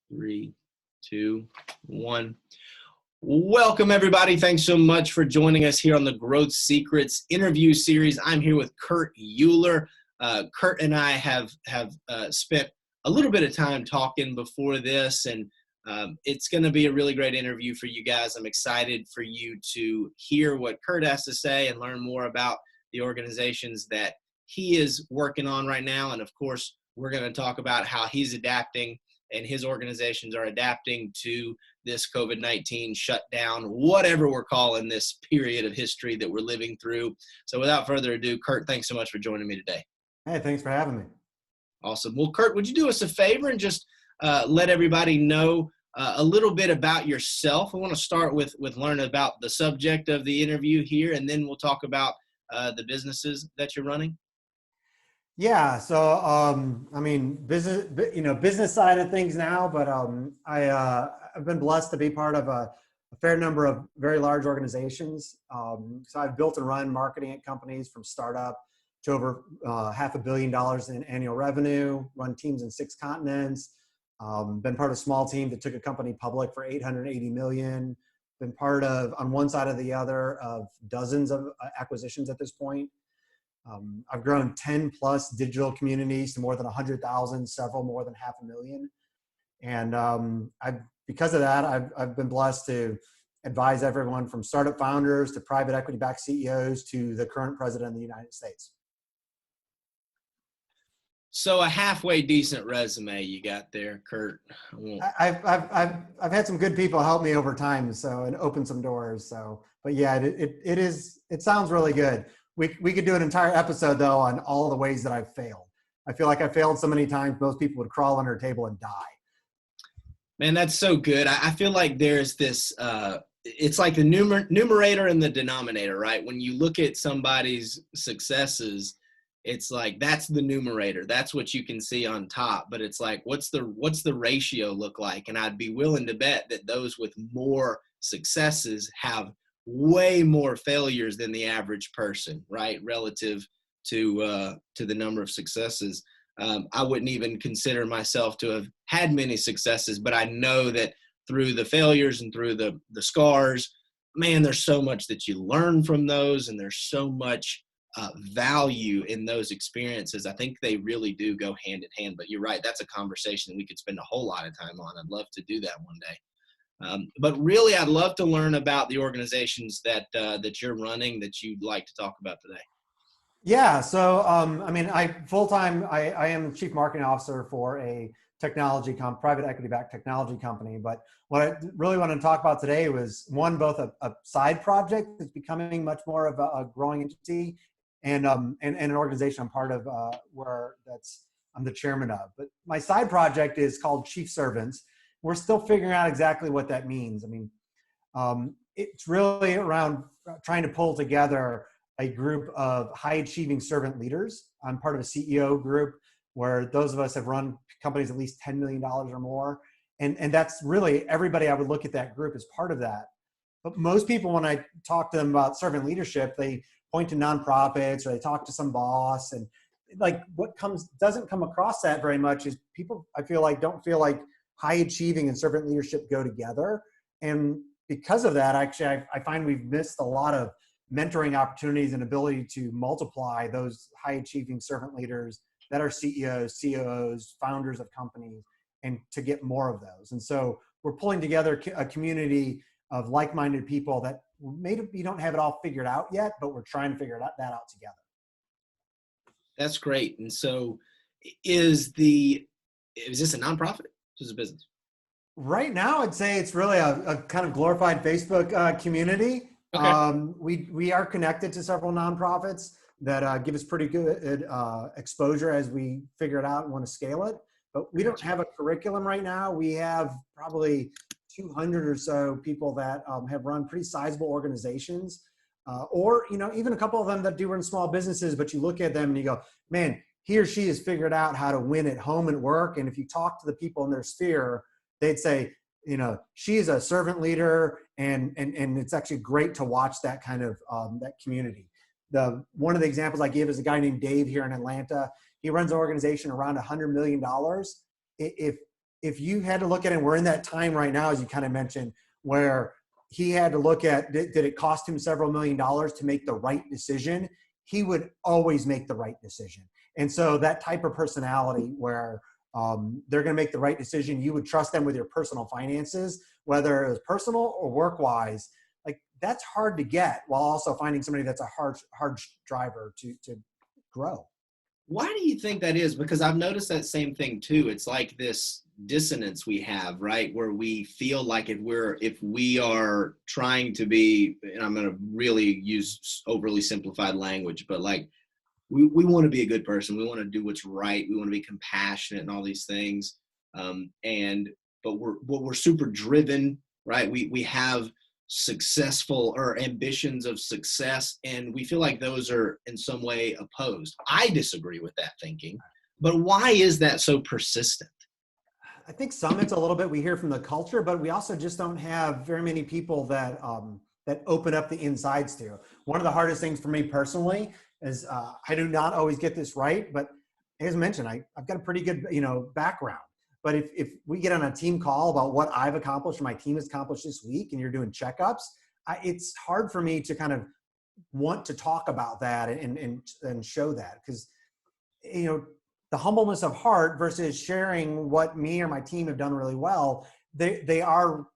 Three, two, one. Welcome, everybody. Thanks so much for joining us here on the Growth Secrets interview series. I'm here with Kurt Uhlir. Kurt and I have spent a little bit of time talking before this, and it's going to be a really great interview for you guys. I'm excited for you to hear what Kurt has to say and learn more about the organizations that he is working on right now. And of course, we're going to talk about how he's adapting and his organizations are adapting to this COVID-19 shutdown, whatever we're calling this period of history that we're living through. So without further ado, Kurt, thanks so much for joining me today. Hey, thanks for having me. Awesome. Well, Kurt, would you do us a favor and just let everybody know a little bit about yourself? I want to start with learning about the subject of the interview here, and then we'll talk about the businesses that you're running. Yeah, so business side of things now, but I've been blessed to be part of a fair number of very large organizations. So I've built and run marketing at companies from startup to over $500 million in annual revenue, run teams in 6 continents, been part of a small team that took a company public for $880 million, been part of, on one side or the other, of dozens of acquisitions at this point. I've grown 10 plus digital communities to more than 100,000, several more than 500,000. And because of that, I've been blessed to advise everyone from startup founders to private equity backed CEOs to the current president of the United States. So a halfway decent resume you got there, Kurt. I've had some good people help me over time, and open some doors. But yeah, it sounds really good. We could do an entire episode, though, on all the ways that I've failed. I feel like I failed so many times, most people would crawl under a table and die. Man, that's so good. I feel like there's this, it's like the numerator and the denominator, right? When you look at somebody's successes, it's like that's the numerator. That's what you can see on top. But it's like, what's the ratio look like? And I'd be willing to bet that those with more successes have way more failures than the average person, right? Relative to the number of successes. I wouldn't even consider myself to have had many successes, but I know that through the failures and through the scars, man, there's so much that you learn from those, and there's so much value in those experiences. I think they really do go hand in hand, but you're right. That's a conversation we could spend a whole lot of time on. I'd love to do that one day. But really, I'd love to learn about the organizations that you're running that you'd like to talk about today. Yeah, so full-time, I am chief marketing officer for a private equity-backed technology company. But what I really want to talk about today was both a side project that's becoming much more of a growing entity, and an organization I'm part of I'm the chairman of. But my side project is called Chief Servants. We're still figuring out exactly what that means. It's really around trying to pull together a group of high-achieving servant leaders. I'm part of a CEO group where those of us have run companies at least $10 million or more. And that's really everybody. I would look at that group as part of that. But most people, when I talk to them about servant leadership, they point to nonprofits or they talk to some boss. And like doesn't come across that very much is people, I feel like, don't feel like high achieving and servant leadership go together. And because of that, actually, I find we've missed a lot of mentoring opportunities and ability to multiply those high achieving servant leaders that are CEOs, COOs, founders of companies, and to get more of those. And so we're pulling together a community of like-minded people that maybe we don't have it all figured out yet, but we're trying to figure that out together. That's great. And so is this a nonprofit? Is a business? Right now, I'd say it's really a kind of glorified Facebook community. Okay. We are connected to several nonprofits that give us pretty good exposure as we figure it out and want to scale it. But we don't have a curriculum right now. We have probably 200 or so people that have run pretty sizable organizations, or even a couple of them that do run small businesses. But you look at them and you go, man, he or she has figured out how to win at home and work. And if you talk to the people in their sphere, they'd say, she's a servant leader, and it's actually great to watch that kind of that community. One of the examples I give is a guy named Dave here in Atlanta. He runs an organization around $100 million. If if you had to look at it, we're in that time right now, as you kind of mentioned, where he had to look at, did it cost him several $1,000,000 to make the right decision? He would always make the right decision. And so that type of personality where they're going to make the right decision, you would trust them with your personal finances, whether it was personal or work-wise, like that's hard to get, while also finding somebody that's a hard driver to grow. Why do you think that is? Because I've noticed that same thing too. It's like this dissonance we have, right? Where we feel like if we are trying to be, and I'm going to really use overly simplified language, but like we want to be a good person. We want to do what's right. We want to be compassionate and all these things. But we're super driven, right? We have successful or ambitions of success, and we feel like those are in some way opposed. I disagree with that thinking, but why is that so persistent? I think some it's a little bit we hear from the culture, but we also just don't have very many people that that open up the insides to. One of the hardest things for me personally is I do not always get this right, but as mentioned, I've got a pretty good background. But if we get on a team call about what I've accomplished or my team has accomplished this week, and you're doing checkups, it's hard for me to kind of want to talk about that and show that, because the humbleness of heart versus sharing what me or my team have done really well, they are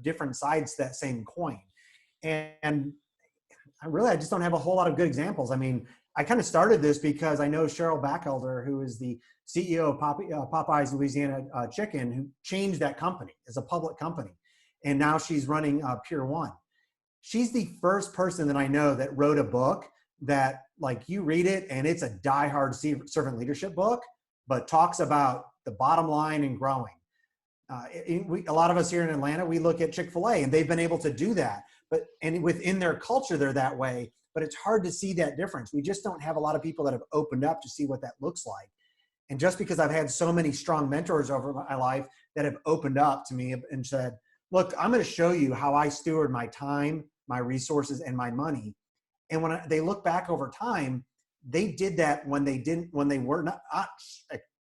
different sides to that same coin. And I just don't have a whole lot of good examples. I mean, I kind of started this because I know Cheryl Bachelder, who is the CEO of Popeyes Louisiana Chicken, who changed that company as a public company. And now she's running Pier 1. She's the first person that I know that wrote a book that, like, you read it and it's a diehard servant leadership book, but talks about the bottom line and growing. A lot of us here in Atlanta, we look at Chick-fil-A and they've been able to do that. And within their culture, they're that way. But it's hard to see that difference. We just don't have a lot of people that have opened up to see what that looks like. And just because I've had so many strong mentors over my life that have opened up to me and said, look, I'm going to show you how I steward my time, my resources, and my money. And when they look back over time, they did that when they were not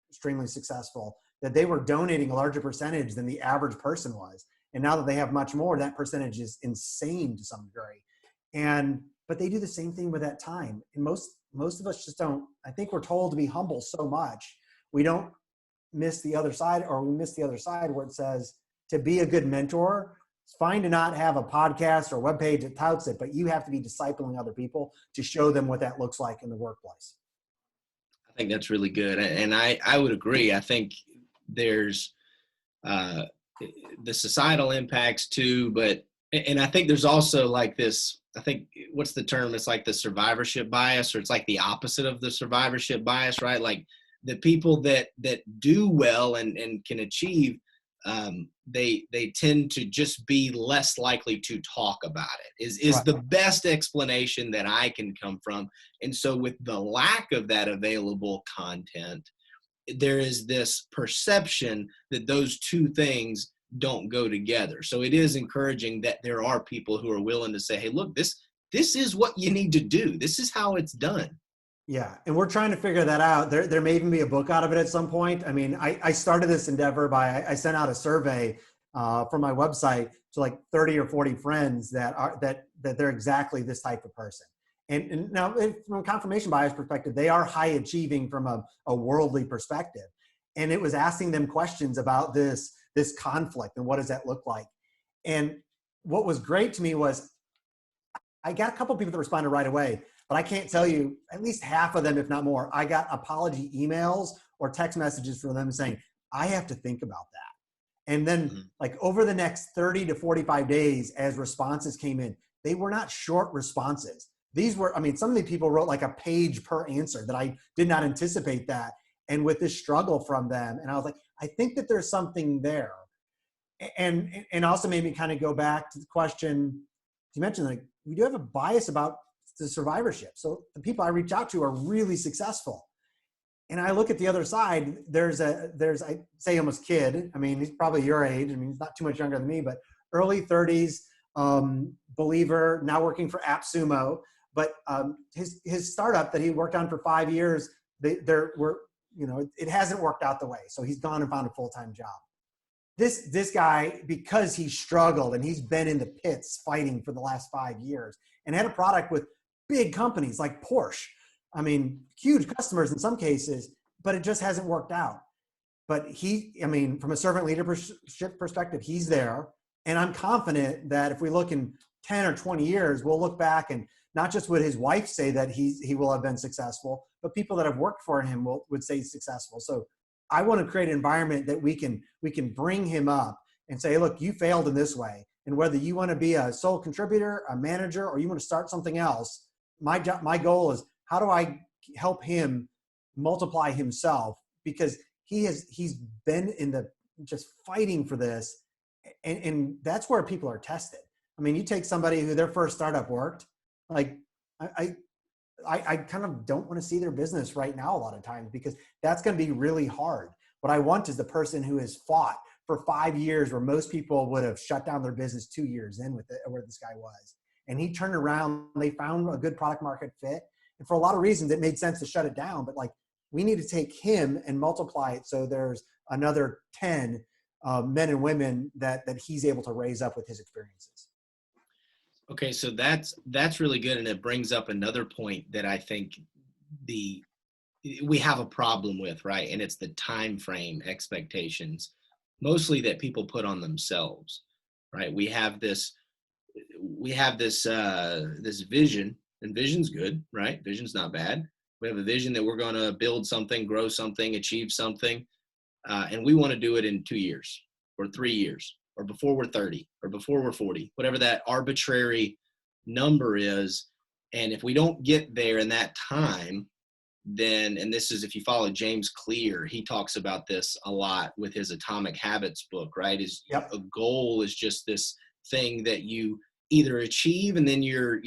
extremely successful, that they were donating a larger percentage than the average person was. And now that they have much more, that percentage is insane to some degree. But they do the same thing with that time. And most of us just don't. I think we're told to be humble so much. We don't miss the other side, or we miss the other side where it says to be a good mentor, it's fine to not have a podcast or webpage that touts it, but you have to be discipling other people to show them what that looks like in the workplace. I think that's really good. And I would agree. I think there's the societal impacts too, and I think there's also like this, I think, what's the term? It's like the survivorship bias, or it's like the opposite of the survivorship bias, right? Like the people that do well and can achieve, they tend to just be less likely to talk about it, is Right. the best explanation that I can come from. And so with the lack of that available content, there is this perception that those two things don't go together. So it is encouraging that there are people who are willing to say, hey, look, this is what you need to do. This is how it's done. Yeah. And we're trying to figure that out. There may even be a book out of it at some point. I mean, I started this endeavor by, I sent out a survey from my website to like 30 or 40 friends that they're exactly this type of person. And now from a confirmation bias perspective, they are high achieving from a worldly perspective. And it was asking them questions about this conflict and what does that look like? And what was great to me was I got a couple of people that responded right away, but I can't tell you, at least half of them, if not more, I got apology emails or text messages from them saying, I have to think about that. And then like over the next 30 to 45 days, as responses came in, they were not short responses. These were, I mean, some of the people wrote like a page per answer that I did not anticipate that. And with this struggle from them, and I was like, I think that there's something there. And also made me kind of go back to the question you mentioned, like we do have a bias about the survivorship. So the people I reach out to are really successful. And I look at the other side, there's I say almost kid. I mean, he's probably your age. I mean, he's not too much younger than me, but early 30s, believer, now working for AppSumo. But his startup that he worked on for 5 years, it hasn't worked out the way. So he's gone and found a full-time job. this guy, because he struggled and he's been in the pits fighting for the last 5 years and had a product with big companies like Porsche. I mean, huge customers in some cases, but it just hasn't worked out. But from a servant leadership perspective, he's there. And I'm confident that if we look in 10 or 20 years, we'll look back and not just would his wife say that he will have been successful, but people that have worked for him would say he's successful. So I want to create an environment that we can bring him up and say, hey, look, you failed in this way. And whether you want to be a sole contributor, a manager, or you want to start something else, my goal is how do I help him multiply himself? Because he's been in the just fighting for this. And that's where people are tested. I mean, you take somebody who their first startup worked, like I kind of don't want to see their business right now a lot of times because that's going to be really hard. What I want is the person who has fought for 5 years where most people would have shut down their business 2 years in with where this guy was. And he turned around, they found a good product market fit. And for a lot of reasons, it made sense to shut it down. But like, we need to take him and multiply it so there's another 10 men and women that he's able to raise up with his experiences. Okay, so that's really good, and it brings up another point that I think we have a problem with, right? And it's the time frame expectations, mostly that people put on themselves, right? We have this vision, and vision's good, right? Vision's not bad. We have a vision that we're going to build something, grow something, achieve something, and we want to do it in 2 years or 3 years, or before we're 30, or before we're 40, whatever that arbitrary number is. And if we don't get there in that time, then, and this is, if you follow James Clear, he talks about this a lot with his Atomic Habits book, right? Yep. A goal is just this thing that you either achieve and then you're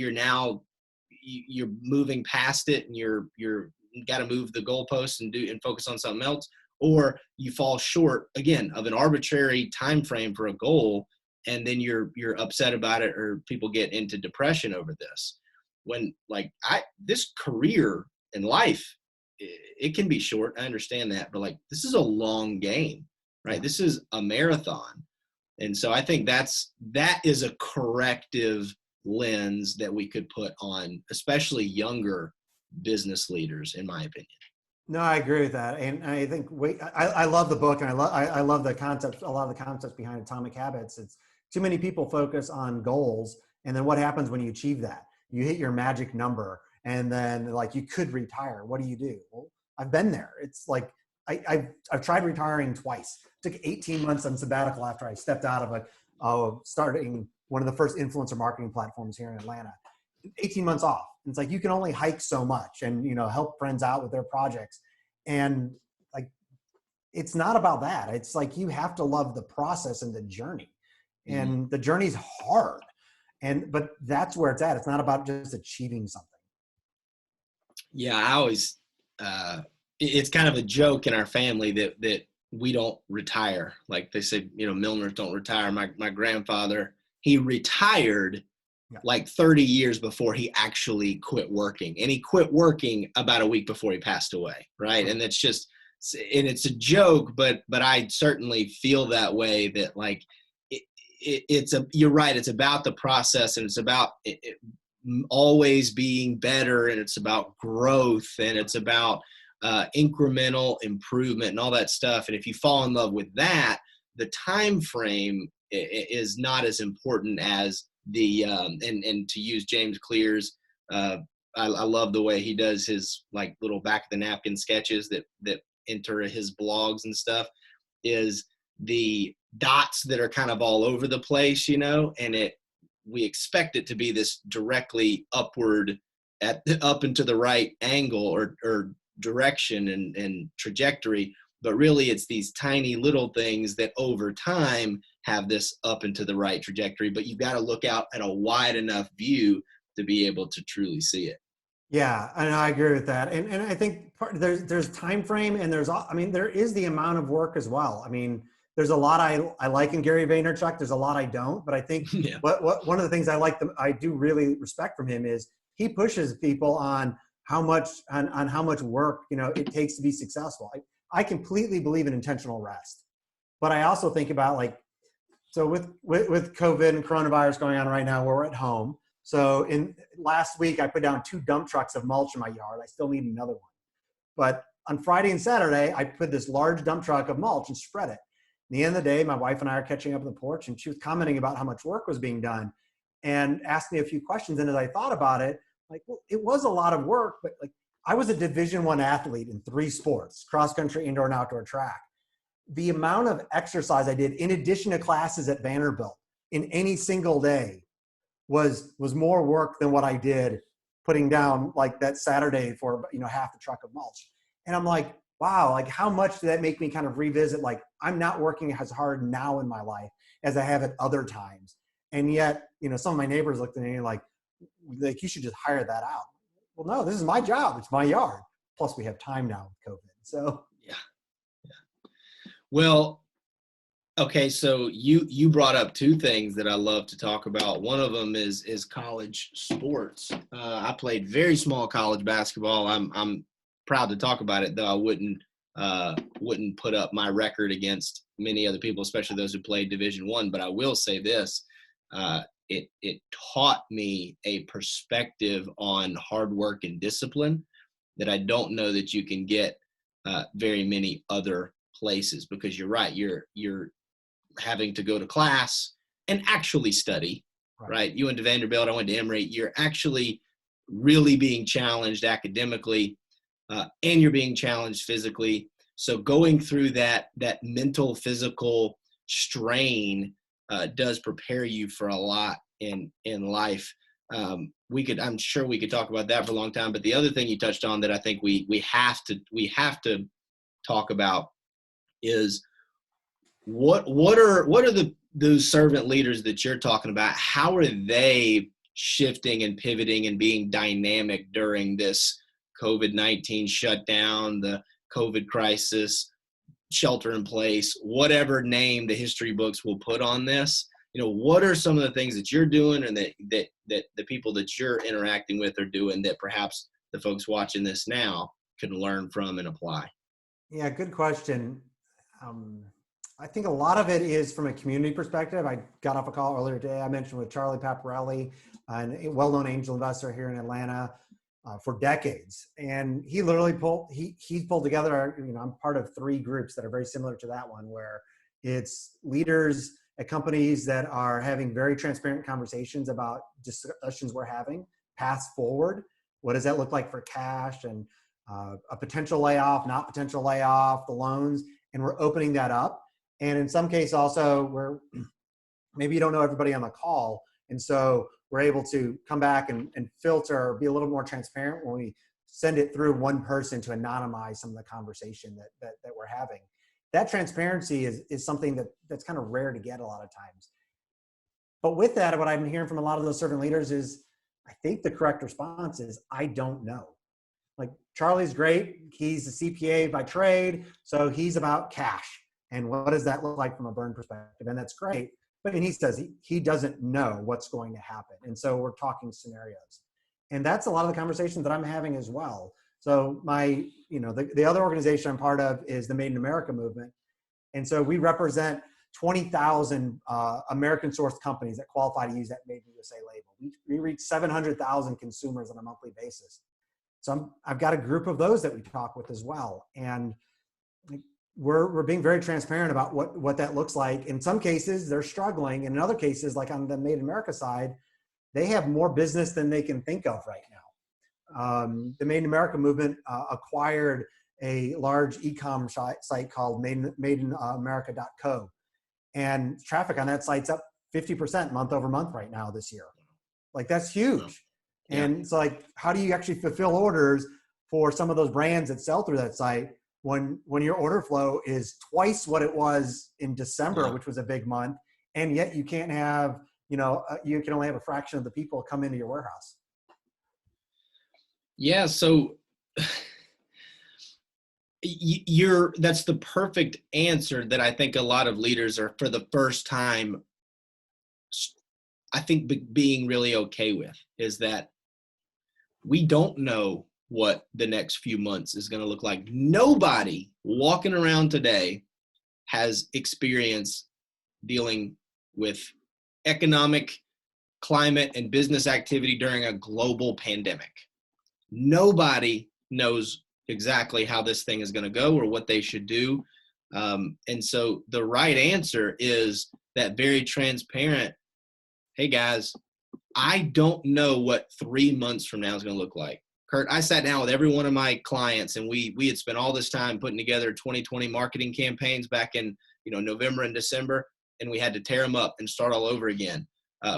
moving past it and you're got to move the goalposts and focus on something else, or you fall short again of an arbitrary time frame for a goal, and then you're upset about it, or people get into depression over this. When like this career in life, it can be short. I understand that, but like, this is a long game, right? Yeah. This is a marathon. And so I think that is a corrective lens that we could put on, especially younger business leaders, in my opinion. No, I agree with that. And I think I love the book, and I love the concepts, a lot of the concepts behind Atomic Habits. It's too many people focus on goals. And then what happens when you achieve that? You hit your magic number, and then like you could retire. What do? Well, I've been there. It's like, I've tried retiring twice. It took 18 months on sabbatical after I stepped out of starting one of the first influencer marketing platforms here in Atlanta. 18 months off. It's like, you can only hike so much and, help friends out with their projects. And like, it's not about that. It's like, you have to love the process and the journey, and the journey's hard. But that's where it's at. It's not about just achieving something. Yeah. I always, it's kind of a joke in our family that we don't retire. Like they say, Milners don't retire. My grandfather, he retired like 30 years before he actually quit working. And he quit working about a week before he passed away. Right. And that's just, and it's a joke, but I certainly feel that way, that like, you're right. It's about the process, and it's about always being better. And it's about growth, and it's about incremental improvement and all that stuff. And if you fall in love with that, the time frame is not as important as the and to use James Clear's, I love the way he does his like little back of the napkin sketches that enter his blogs and stuff, is the dots that are kind of all over the place, and we expect it to be this directly upward up and to the right angle or direction and trajectory, but really it's these tiny little things that over time have this up and to the right trajectory. But you've got to look out at a wide enough view to be able to truly see it. Yeah, and I agree with that. And I think there's time frame, and there is the amount of work as well. I mean, there's a lot I like in Gary Vaynerchuk. There's a lot I don't, but I think one of the things I do really respect from him is he pushes people on how much work it takes to be successful. I completely believe in intentional rest. But I also think about like, so with COVID and coronavirus going on right now, we're at home. So in last week, I put down 2 dump trucks of mulch in my yard. I still need another one. But on Friday and Saturday, I put this large dump truck of mulch and spread it. At the end of the day, my wife and I are catching up on the porch, and she was commenting about how much work was being done and asked me a few questions. And as I thought about it, like, well, it was a lot of work, but like I was a Division I athlete in 3 sports, cross country, indoor and outdoor track. The amount of exercise I did in addition to classes at Vanderbilt in any single day was more work than what I did putting down like that Saturday for, half the truck of mulch. And I'm like, wow, like how much did that make me kind of revisit, like I'm not working as hard now in my life as I have at other times. And yet, some of my neighbors looked at me like you should just hire that out. Well, no, this is my job. It's my yard. Plus we have time now with COVID. So Yeah. Well, okay, so you brought up 2 things that I love to talk about. One of them is college sports. I played very small college basketball. I'm proud to talk about it, though I wouldn't put up my record against many other people, especially those who played Division I. But I will say this: it taught me a perspective on hard work and discipline that I don't know that you can get very many other places, because you're right. You're having to go to class and actually study, right? You went to Vanderbilt, I went to Emory. You're actually really being challenged academically, and you're being challenged physically. So going through that mental, physical strain does prepare you for a lot in life. I'm sure we could talk about that for a long time. But the other thing you touched on that I think we have to talk about is what are those servant leaders that you're talking about? How are they shifting and pivoting and being dynamic during this COVID-19 shutdown, the COVID crisis, shelter in place, whatever name the history books will put on this? What are some of the things that you're doing and that the people that you're interacting with are doing that perhaps the folks watching this now can learn from and apply? Yeah, good question. I think a lot of it is from a community perspective. I got off a call earlier today. I mentioned with Charlie Paparelli, a well-known angel investor here in Atlanta for decades. And he literally pulled together, I'm part of 3 groups that are very similar to that one, where it's leaders at companies that are having very transparent conversations about discussions we're having, paths forward. What does that look like for cash and a potential layoff, not potential layoff, the loans, and we're opening that up. And in some cases also where maybe you don't know everybody on the call. And so we're able to come back and filter, be a little more transparent when we send it through one person to anonymize some of the conversation that we're having. That transparency is something that's kind of rare to get a lot of times. But with that, what I'm hearing from a lot of those servant leaders is, I think the correct response is, I don't know. Like Charlie's great. He's a CPA by trade. So he's about cash. And what does that look like from a burn perspective? And that's great. But he says he doesn't know what's going to happen. And so we're talking scenarios. And that's a lot of the conversations that I'm having as well. So the other organization I'm part of is the Made in America movement. And so we represent 20,000 American sourced companies that qualify to use that Made in USA label. We reach 700,000 consumers on a monthly basis. So I've got a group of those that we talk with as well. And we're being very transparent about what that looks like. In some cases, they're struggling. And in other cases, like on the Made in America side, they have more business than they can think of right now. The Made in America movement acquired a large e-commerce site called madeinamerica.co. And traffic on that site's up 50% month over month right now this year. Like that's huge. Yeah. And it's like, how do you actually fulfill orders for some of those brands that sell through that site when your order flow is twice what it was in December, which was a big month, and yet you can't have, you can only have a fraction of the people come into your warehouse. Yeah, so that's the perfect answer that I think a lot of leaders are, for the first time, I think being really okay with, is that we don't know what the next few months is going to look like. Nobody walking around today has experience dealing with economic, climate, and business activity during a global pandemic. Nobody knows exactly how this thing is going to go or what they should do. And so the right answer is that very transparent, hey guys, I don't know what 3 months from now is going to look like. Kurt, I sat down with every one of my clients, and we had spent all this time putting together 2020 marketing campaigns back in November and December, and we had to tear them up and start all over again,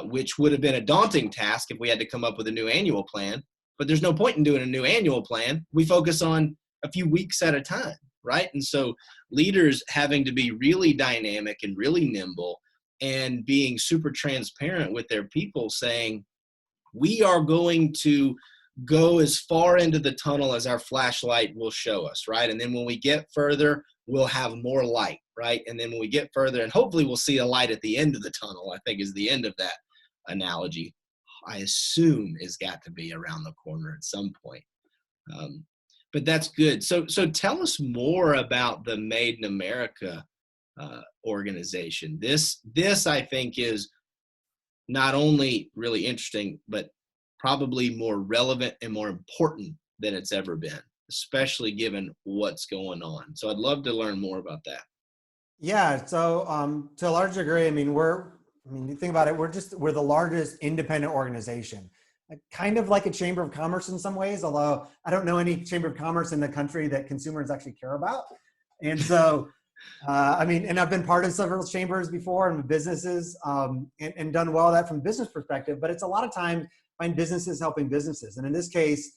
which would have been a daunting task if we had to come up with a new annual plan. But there's no point in doing a new annual plan. We focus on a few weeks at a time, right? And so leaders having to be really dynamic and really nimble and being super transparent with their people, saying, we are going to go as far into the tunnel as our flashlight will show us, right? And then when we get further, we'll have more light, right? And then when we get further, and hopefully we'll see a light at the end of the tunnel, I think is the end of that analogy. I assume is got to be around the corner at some point. But that's good. So tell us more about the Made in America organization. This I think is not only really interesting, but probably more relevant and more important than it's ever been, especially given what's going on. So I'd love to learn more about that. Yeah. So to a large degree, you think about it, we're the largest independent organization, kind of like a chamber of commerce in some ways, although I don't know any chamber of commerce in the country that consumers actually care about. And so, and I've been part of several chambers before and businesses and done well at that from a business perspective, but it's a lot of times find businesses helping businesses. And in this case,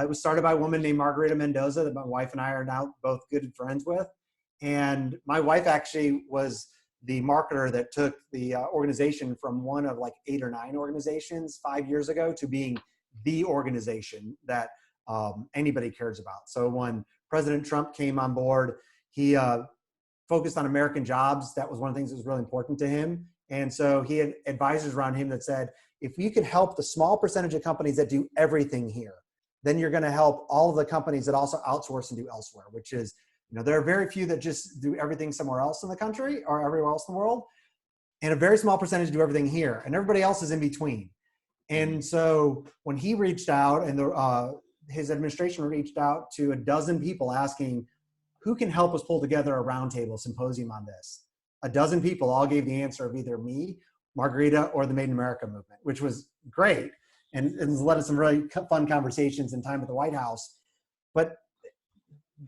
it was started by a woman named Margarita Mendoza that my wife and I are now both good friends with. And my wife actually was the marketer that took the organization from one of like 8 or 9 organizations 5 years ago to being the organization that anybody cares about. So when President Trump came on board, he focused on American jobs. That was one of the things that was really important to him. And so he had advisors around him that said, if you could help the small percentage of companies that do everything here, then you're going to help all of the companies that also outsource and do elsewhere, which is, there are very few that just do everything somewhere else in the country or everywhere else in the world. And a very small percentage do everything here, and everybody else is in between. And so when he reached out and his administration reached out to a dozen people asking, who can help us pull together a roundtable symposium on this? A dozen people all gave the answer of either me, Margarita, or the Made in America movement, which was great and led to some really fun conversations and time at the White House. But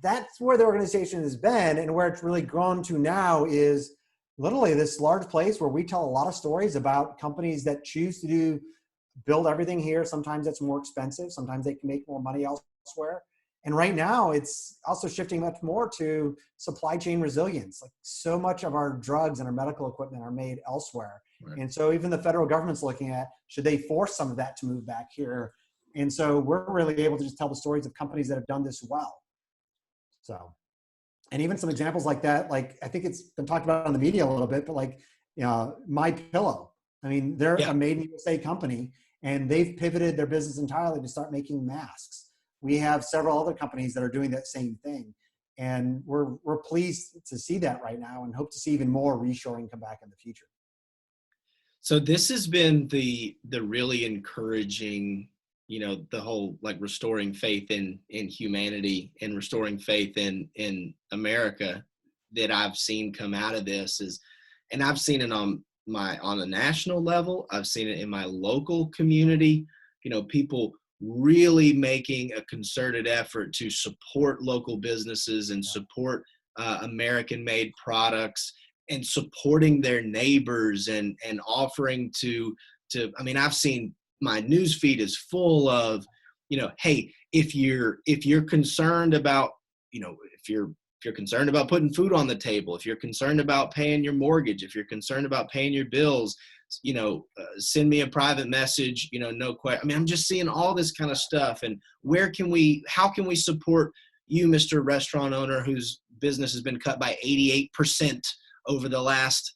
that's where the organization has been, and where it's really grown to now is literally this large place where we tell a lot of stories about companies that choose to build everything here. Sometimes it's more expensive. Sometimes they can make more money elsewhere. And right now it's also shifting much more to supply chain resilience. Like so much of our drugs and our medical equipment are made elsewhere. Right. And so even the federal government's looking at, should they force some of that to move back here? And so we're really able to just tell the stories of companies that have done this well. So, and even some examples like that, like I think it's been talked about on the media a little bit, but like, My Pillow. I mean, they're a made in USA company, and they've pivoted their business entirely to start making masks. We have several other companies that are doing that same thing, and we're pleased to see that right now, and hope to see even more reshoring come back in the future. So this has been the really encouraging, the whole like restoring faith in humanity and restoring faith in America that I've seen come out of this and I've seen it on a national level. I've seen it in my local community, people really making a concerted effort to support local businesses and support American-made products and supporting their neighbors and offering to I've seen my news feed is full of, hey, if you're concerned about, if you're concerned about putting food on the table, if you're concerned about paying your mortgage, if you're concerned about paying your bills, send me a private message, no question. I'm just seeing all this kind of stuff. And how can we support you, Mr. Restaurant owner, whose business has been cut by 88% over the last,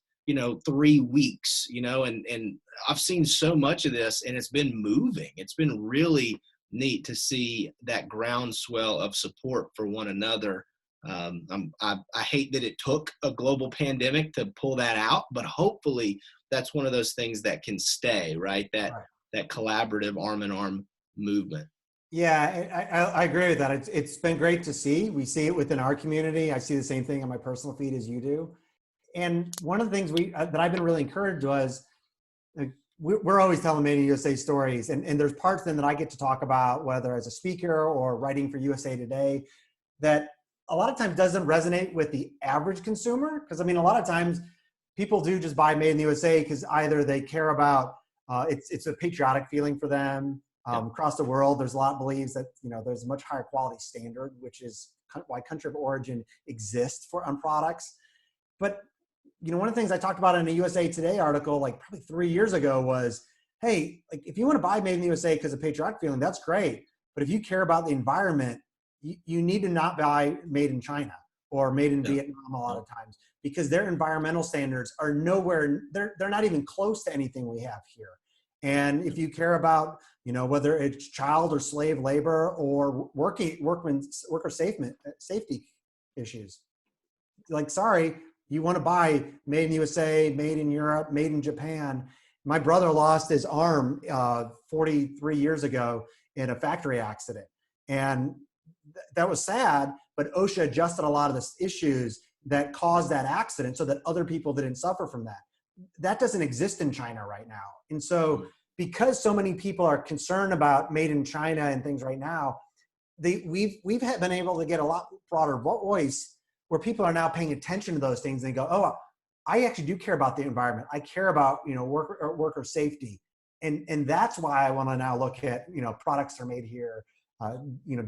3 weeks, and I've seen so much of this, and it's been moving. It's been really neat to see that groundswell of support for one another I hate that it took a global pandemic to pull that out, but hopefully that's one of those things that can stay, right? Right. That collaborative arm in arm movement. Yeah, I agree with that. It's been great to see. We see it within our community. I see the same thing on my personal feed as you do. And one of the things that I've been really encouraged was, like, we're always telling Made in USA stories, and there's parts then that I get to talk about, whether as a speaker or writing for USA Today, that a lot of times doesn't resonate with the average consumer. Because I mean, a lot of times people do just buy Made in the USA because either they care about it's a patriotic feeling for them. Across the world, there's a lot believes that there's a much higher quality standard, which is why country of origin exists on products. But one of the things I talked about in a USA Today article, like probably 3 years ago, was, hey, like if you want to buy Made in the USA because of patriotic feeling, that's great. But if you care about the environment, you need to not buy made in China or made in Vietnam a lot of times, because their environmental standards are nowhere, they're not even close to anything we have here. And if you care about, whether it's child or slave labor or worker safety issues, like, sorry, you want to buy made in the USA, made in Europe, made in Japan. My brother lost his arm 43 years ago in a factory accident. And that was sad, but OSHA adjusted a lot of the issues that caused that accident so that other people didn't suffer from that. That doesn't exist in China right now. And so because so many people are concerned about made in China and things right now, we've been able to get a lot broader voice where people are now paying attention to those things and go, oh, I actually do care about the environment. I care about, worker safety. And that's why I want to now look at, products that are made here,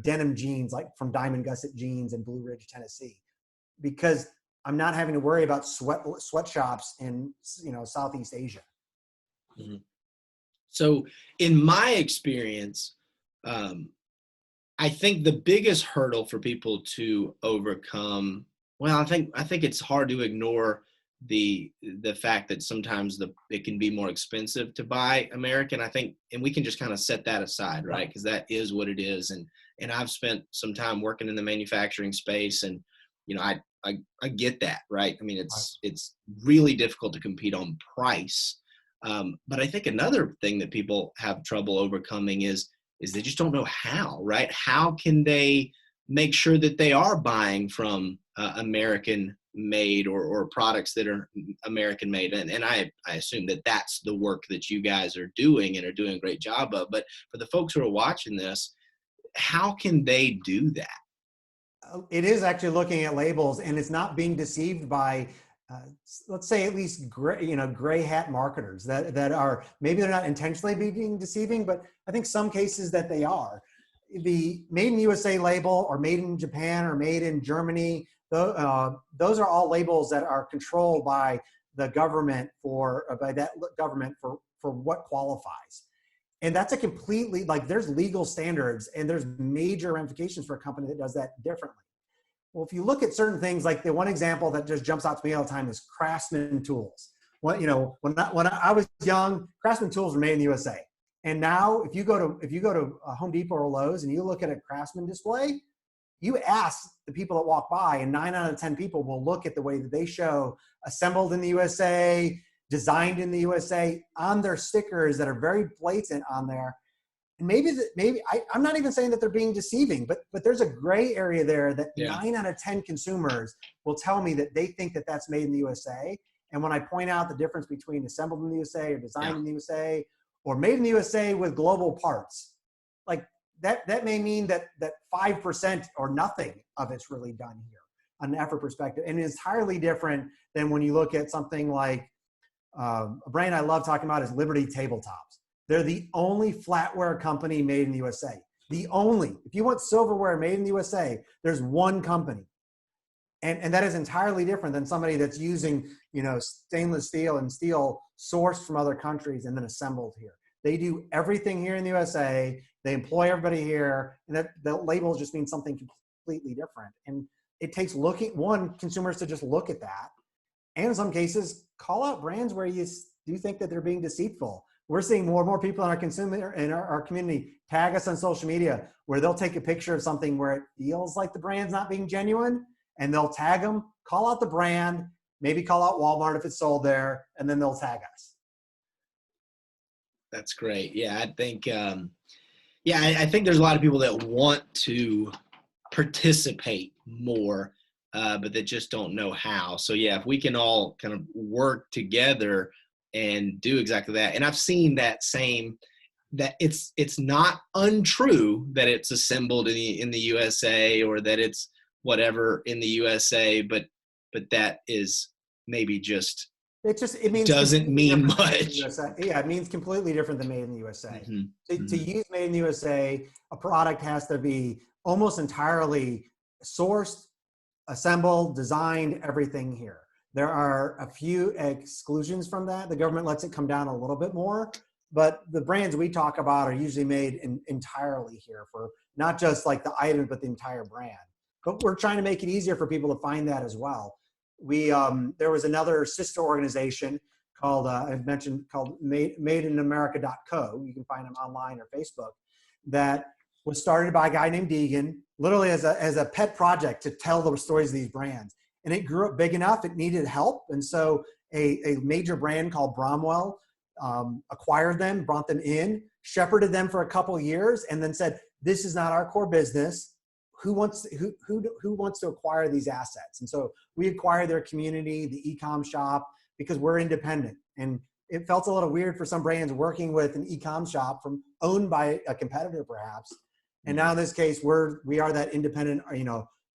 denim jeans, like from Diamond Gusset Jeans in Blue Ridge, Tennessee, because I'm not having to worry about sweatshops in, Southeast Asia. Mm-hmm. So in my experience, I think the biggest hurdle for people to overcome, well, I think it's hard to ignore the fact that sometimes it can be more expensive to buy American. I think, and we can just kind of set that aside, right? Because that is what it is. And I've spent some time working in the manufacturing space, and I get that, right? I mean, it's really difficult to compete on price. But I think another thing that people have trouble overcoming is they just don't know how, right? How can they make sure that they are buying from American made or products that are American made? And I assume that that's the work that you guys are doing and are doing a great job of. But for the folks who are watching this, how can they do that? It is actually looking at labels, and it's not being deceived by let's say at least gray hat marketers that are, maybe they're not intentionally being deceiving, but I think some cases that they are. The Made in USA label, or Made in Japan, or Made in Germany, those are all labels that are controlled by the government for what qualifies. And that's a completely, like, there's legal standards and there's major ramifications for a company that does that differently. Well, if you look at certain things, like the one example that just jumps out to me all the time is Craftsman tools. When I was young, Craftsman tools were made in the USA. And now if you go to Home Depot or Lowe's and you look at a Craftsman display, you ask the people that walk by, and 9 out of 10 people will look at the way that they show assembled in the USA, designed in the USA on their stickers that are very blatant on there. And I'm not even saying that they're being deceiving, but there's a gray area there that 9 out of 10 consumers will tell me that they think that that's made in the USA. And when I point out the difference between assembled in the USA or designed in the USA or made in the USA with global parts, like that may mean that 5% or nothing of it's really done here on an effort perspective. And it's entirely different than when you look at something like a brand I love talking about is Liberty Tabletops. They're the only flatware company made in the USA. The only. If you want silverware made in the USA, there's one company. And that is entirely different than somebody that's using, stainless steel and steel sourced from other countries and then assembled here. They do everything here in the USA. They employ everybody here. And the labels just mean something completely different. And it takes consumers to just look at that. And in some cases, call out brands where you do think that they're being deceitful. We're seeing more and more people in our community tag us on social media where they'll take a picture of something where it feels like the brand's not being genuine. and they'll tag them, call out the brand, maybe call out Walmart if it's sold there, and then they'll tag us. That's great. Yeah, I think, I think there's a lot of people that want to participate more, but that just don't know how. So yeah, if we can all kind of work together and do exactly that. And I've seen that it's not untrue that it's assembled in the USA, or that it's whatever in the USA, but that is maybe just, It means doesn't mean much. Yeah, it means completely different than made in the USA. Mm-hmm. To use made in the USA, a product has to be almost entirely sourced, assembled, designed, everything here. There are a few exclusions from that. The government lets it come down a little bit more, but the brands we talk about are usually made entirely here, for not just like the item, but the entire brand. But we're trying to make it easier for people to find that as well. There was another sister organization called, I've mentioned, called madeinamerica.co. You can find them online or Facebook, that was started by a guy named Deegan, literally as a pet project to tell the stories of these brands. And it grew up big enough, it needed help. And so a major brand called Bromwell acquired them, brought them in, shepherded them for a couple of years, and then said, this is not our core business. Who wants to acquire these assets? And so we acquired their community, the e-com shop, because we're independent. And it felt a little weird for some brands working with an e-com shop owned by a competitor, perhaps. And now in this case, we are that independent,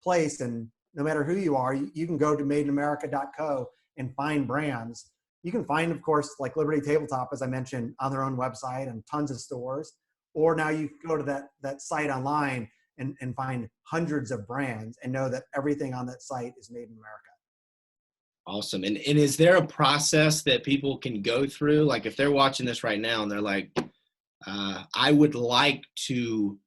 place. And no matter who you are, you can go to madeinamerica.co and find brands. You can find, of course, like Liberty Tabletop, as I mentioned, on their own website and tons of stores. Or now you go to that site online and find hundreds of brands and know that everything on that site is made in America. Awesome. And is there a process that people can go through? Like if they're watching this right now and they're like, I would like to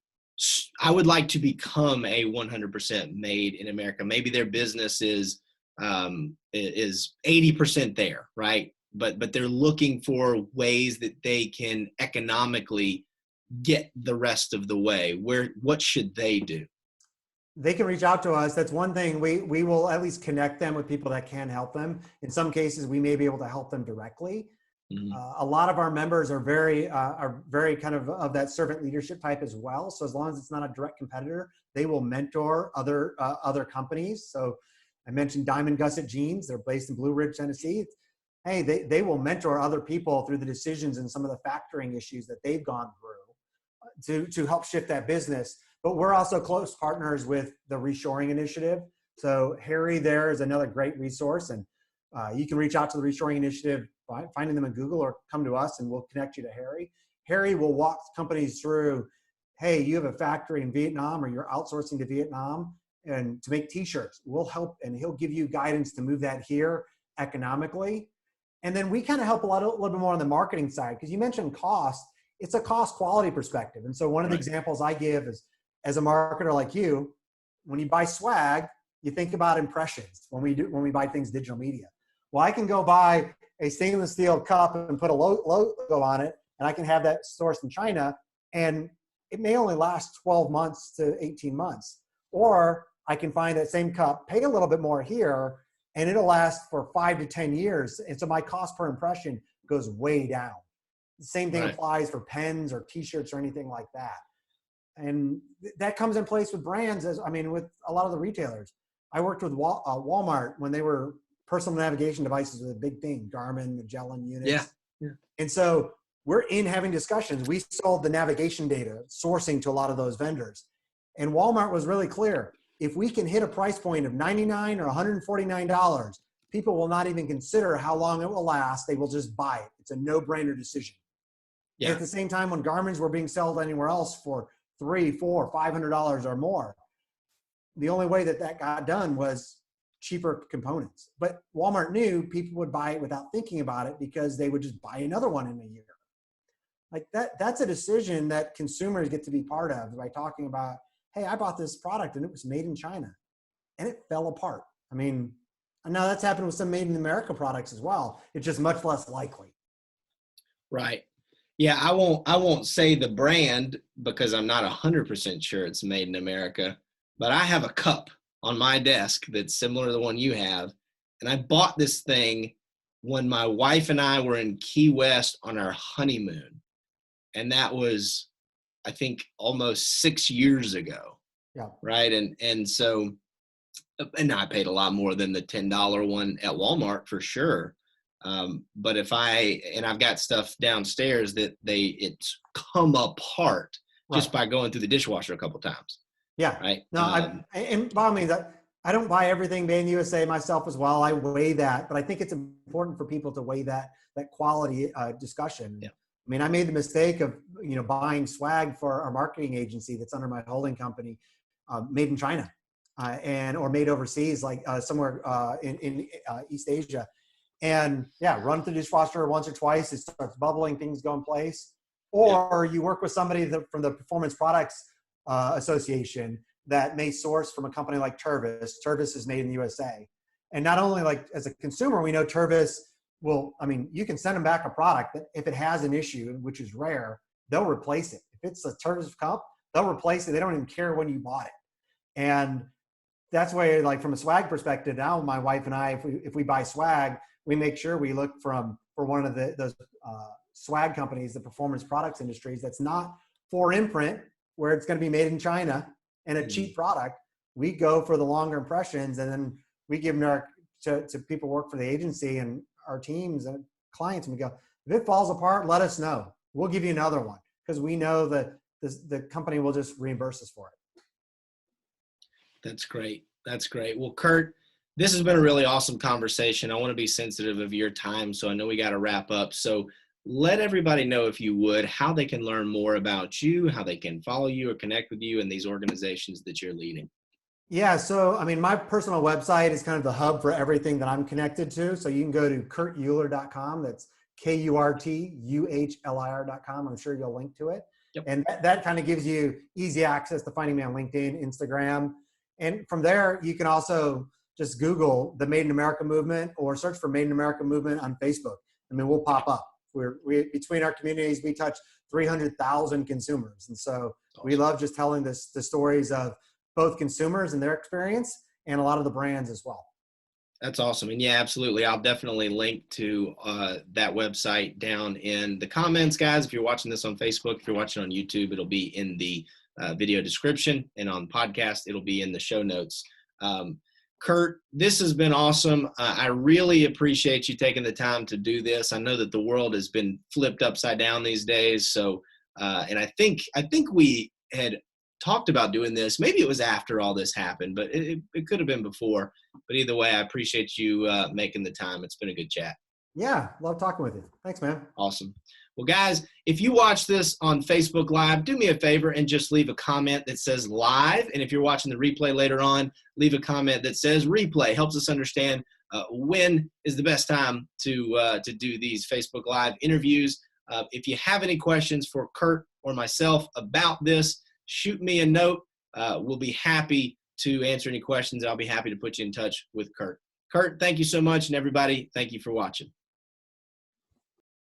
become a 100% made in America. Maybe their business is 80% there, right? But they're looking for ways that they can economically get the rest of the way. What should they do? They can reach out to us. That's one thing. We will at least connect them with people that can help them. In some cases, we may be able to help them directly. Mm-hmm. A lot of our members are very kind of that servant leadership type as well. So as long as it's not a direct competitor, they will mentor other companies. So I mentioned Diamond Gusset Jeans. They're based in Blue Ridge, Tennessee. Hey, they will mentor other people through the decisions and some of the factoring issues that they've gone through to help shift that business. But we're also close partners with the Reshoring Initiative. So Harry there is another great resource. And you can reach out to the Reshoring Initiative, finding them in Google, or come to us and we'll connect you to Harry. Harry will walk companies through, hey, you have a factory in Vietnam or you're outsourcing to Vietnam and to make t-shirts. We'll help, and he'll give you guidance to move that here economically. And then we kind of help a little bit more on the marketing side, because you mentioned cost. It's a cost quality perspective. And so one of the examples I give is, as a marketer like you, when you buy swag, you think about impressions when we buy things digital media. Well, I can go buy a stainless steel cup and put a logo on it, and I can have that sourced in China, and it may only last 12 months to 18 months. Or I can find that same cup, pay a little bit more here, and it'll last for 5 to 10 years. And so my cost per impression goes way down. The same thing applies for pens or t-shirts or anything like that. And that comes in place with brands, with a lot of the retailers. I worked with Walmart when they were personal navigation devices was a big thing, Garmin, Magellan units. Yeah. And so we're having discussions. We sold the navigation data, sourcing to a lot of those vendors. And Walmart was really clear. If we can hit a price point of $99 or $149, people will not even consider how long it will last. They will just buy it. It's a no-brainer decision. Yeah. And at the same time, when Garmin's were being sold anywhere else for $300, $400, $500 or more, the only way that got done was cheaper components. But Walmart knew people would buy it without thinking about it because they would just buy another one in a year. Like that's a decision that consumers get to be part of by talking about, hey, I bought this product and it was made in China and it fell apart. Now that's happened with some made in America products as well. It's just much less likely. Right. Yeah, I won't say the brand because I'm not 100% sure it's made in America, but I have a cup on my desk that's similar to the one you have. And I bought this thing when my wife and I were in Key West on our honeymoon. And that was, I think, almost 6 years ago. Yeah. Right. And so, and I paid a lot more than the $10 one at Walmart for sure. But I've got stuff downstairs that it's come apart just by going through the dishwasher a couple of times. Yeah. Right. No, and by all means, I don't buy everything made in the USA myself as well. I weigh that, but I think it's important for people to weigh that quality discussion. Yeah. I mean, I made the mistake of, buying swag for our marketing agency that's under my holding company, made in China, or made overseas, like somewhere in East Asia. And yeah, run through the dishwasher once or twice, it starts bubbling, things go in place. Or you work with somebody from the Performance Products Association that may source from a company like Tervis. Tervis is made in the USA. And not only, like, as a consumer, we know Tervis will, I mean, you can send them back a product that if it has an issue, which is rare, they'll replace it. If it's a Tervis cup, they'll replace it. They don't even care when you bought it. And that's why, like, from a swag perspective, now my wife and I, if we buy swag, we make sure we look for one of those swag companies, the performance products industries, that's not for imprint, where it's going to be made in China and a cheap product. We go for the longer impressions, and then we give them to people who work for the agency and our teams and clients, and we go, if it falls apart, let us know. We'll give you another one, because we know that the company will just reimburse us for it. That's great. That's great. Well, Kurt, this has been a really awesome conversation. I want to be sensitive of your time, so I know we got to wrap up. So let everybody know, if you would, how they can learn more about you, how they can follow you or connect with you and these organizations that you're leading. Yeah, so I mean, my personal website is kind of the hub for everything that I'm connected to. So you can go to kurtuhlir.com. That's KURTUHLIR.com. I'm sure you'll link to it. Yep. And that kind of gives you easy access to finding me on LinkedIn, Instagram. And from there, you can also just Google the Made in America movement, or search for Made in America movement on Facebook. I mean, we'll pop up. We between our communities, we touch 300,000 consumers. And so we love just telling the stories of both consumers and their experience, and a lot of the brands as well. That's awesome. And yeah, absolutely. I'll definitely link to that website down in the comments, guys. If you're watching this on Facebook, if you're watching on YouTube, it'll be in the video description, and on podcast, it'll be in the show notes. Kurt, this has been awesome. I really appreciate you taking the time to do this. I know that the world has been flipped upside down these days. So, and I think we had talked about doing this. Maybe it was after all this happened, but it could have been before. But either way, I appreciate you making the time. It's been a good chat. Yeah, love talking with you. Thanks, man. Awesome. Well, guys, if you watch this on Facebook Live, do me a favor and just leave a comment that says live. And if you're watching the replay later on, leave a comment that says replay. Helps us understand when is the best time to do these Facebook Live interviews. If you have any questions for Kurt or myself about this, shoot me a note. We'll be happy to answer any questions. I'll be happy to put you in touch with Kurt. Kurt, thank you so much. And everybody, thank you for watching.